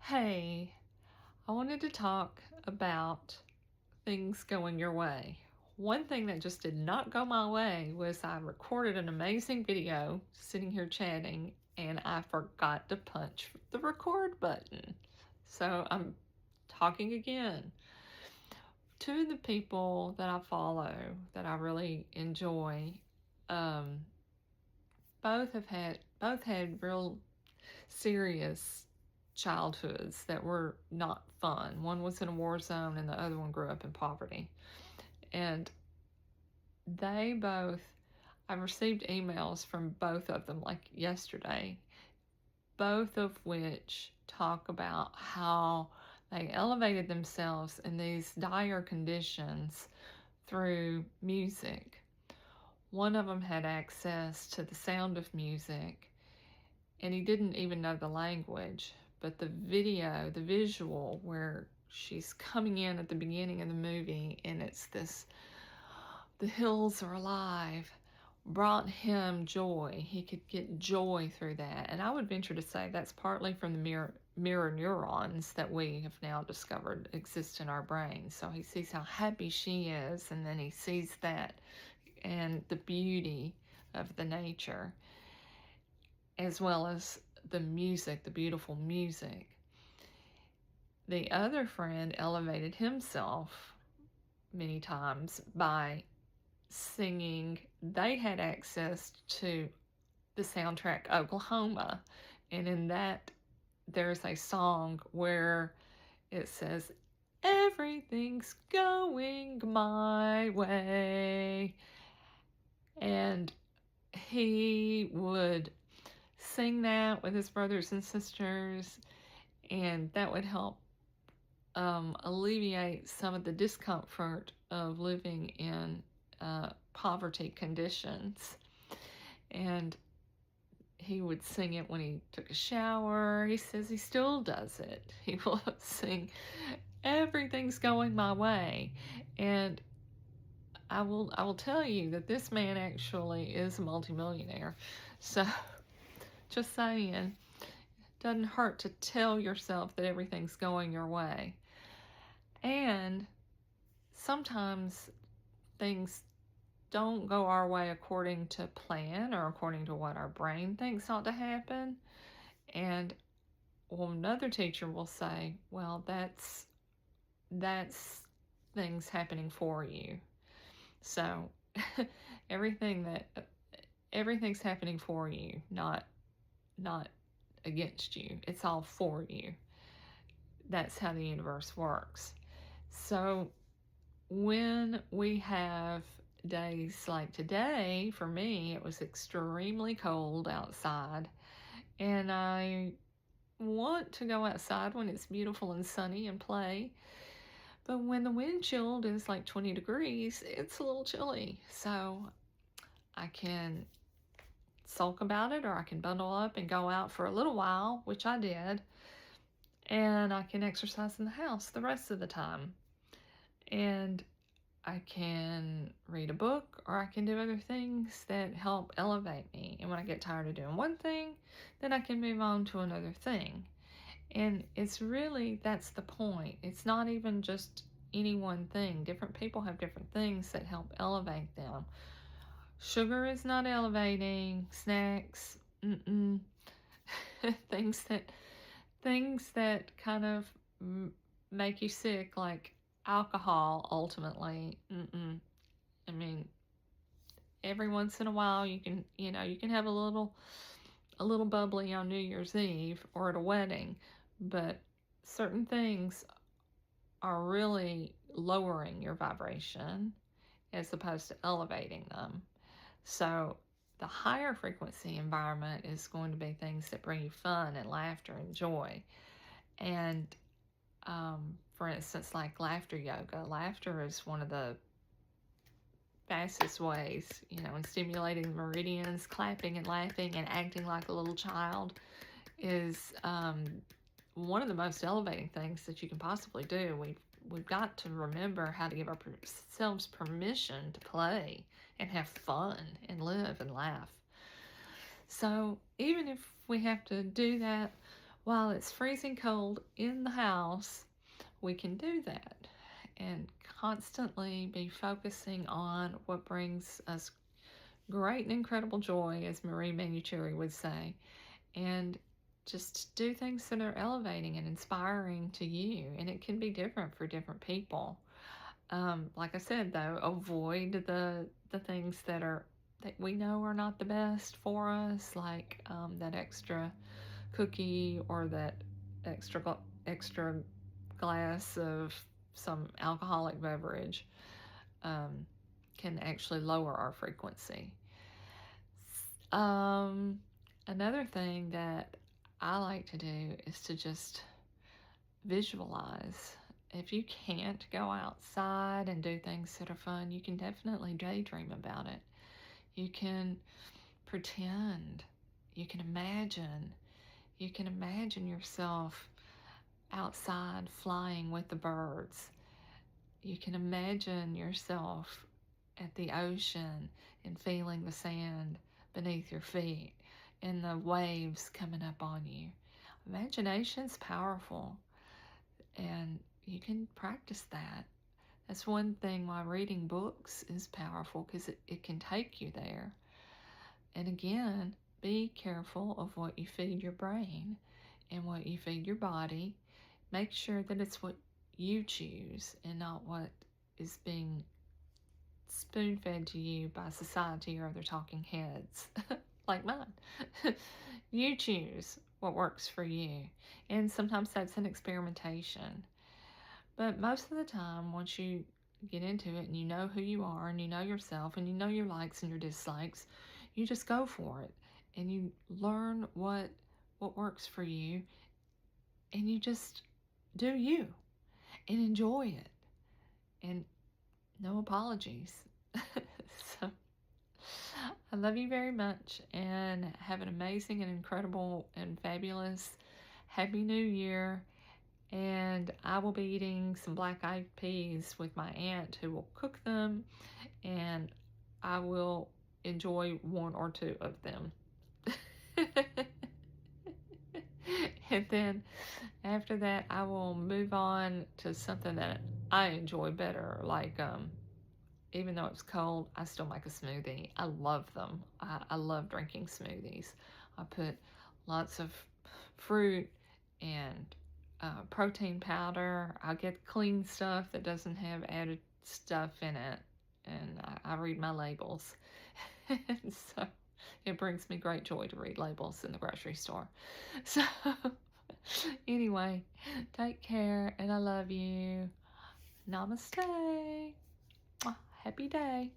Hey, I wanted to talk about things going your way. One thing that just did not go my way was I recorded an amazing video sitting here chatting and I forgot to punch the record button. So I'm talking again. Two of the people that I follow that I really enjoy, um, both had real serious childhoods that were not fun. One was in a war zone and the other one grew up in poverty. And they both, I received emails from both of them like yesterday, both of which talk about how they elevated themselves in these dire conditions through music. One of them had access to the sound of music and he didn't even know the language, but the visual where she's coming in at the beginning of the movie and it's this, the hills are alive, brought him joy. He could get joy through that. And I would venture to say that's partly from the mirror neurons that we have now discovered exist in our brain. So he sees how happy she is, and then he sees that and the beauty of the nature, as well as the music, the beautiful music. The other friend elevated himself many times by singing. They had access to the soundtrack Oklahoma, and in that, there's a song where it says, "Everything's going my way," and he would sing that with his brothers and sisters, and that would help alleviate some of the discomfort of living in poverty conditions. And he would sing it when he took a shower. He says he still does it. He will sing, "Everything's going my way." And I will tell you that this man actually is a multimillionaire. So just saying, doesn't hurt to tell yourself that everything's going your way. And sometimes things don't go our way according to plan or according to what our brain thinks ought to happen. And another teacher will say, well, that's things happening for you. So everything's happening for you, not against you. It's all for you. That's how the universe works. So when we have days like today, for me, it was extremely cold outside, and I want to go outside when it's beautiful and sunny and play. But when the wind chilled is like 20 degrees, it's a little chilly. So I can sulk about it, or I can bundle up and go out for a little while, which I did. And I can exercise in the house the rest of the time. And I can read a book, or I can do other things that help elevate me. And when I get tired of doing one thing, then I can move on to another thing. And it's really, that's the point. It's not even just any one thing. Different people have different things that help elevate them. Sugar is not elevating. Snacks, things that kind of make you sick, like alcohol, ultimately. I mean, every once in a while you can have a little bubbly on New Year's Eve or at a wedding, but certain things are really lowering your vibration as opposed to elevating them. So the higher frequency environment is going to be things that bring you fun and laughter and joy. And for instance, like laughter yoga. Laughter is one of the fastest ways, in stimulating the meridians. Clapping and laughing and acting like a little child is one of the most elevating things that you can possibly do. We've got to remember how to give ourselves permission to play and have fun and live and laugh. So even if we have to do that while it's freezing cold in the house, we can do that and constantly be focusing on what brings us great and incredible joy, as Marie Manuchehri would say, and just do things that are elevating and inspiring to you. And it can be different for different people. Like I said, though, avoid the things that we know are not the best for us, like that extra cookie or that extra glass of some alcoholic beverage. Um, can actually lower our frequency. Um, Another thing that I like to do is to just visualize. If you can't go outside and do things that are fun, you can definitely daydream about it. You can pretend. You can imagine. You can imagine yourself outside flying with the birds. You can imagine yourself at the ocean and feeling the sand beneath your feet and the waves coming up on you. Imagination's powerful, and you can practice that. That's one thing why reading books is powerful, because it can take you there. And again, be careful of what you feed your brain and what you feed your body. Make sure that it's what you choose and not what is being spoon fed to you by society or other talking heads like mine. You choose what works for you. And sometimes that's an experimentation. But most of the time, once you get into it and you know who you are and you know yourself and you know your likes and your dislikes, you just go for it and you learn what works for you, and you just do you and enjoy it, and no apologies. So I love you very much, and have an amazing and incredible and fabulous Happy New Year. And I will be eating some black eyed peas with my aunt, who will cook them, and I will enjoy one or two of them. And then after that, I will move on to something that I enjoy better, like even though it's cold, I still make a smoothie. I love them. I love drinking smoothies. I put lots of fruit and protein powder. I get clean stuff that doesn't have added stuff in it, and I read my labels. And so it brings me great joy to read labels in the grocery store. So anyway, take care, and I love you. Namaste. Happy day.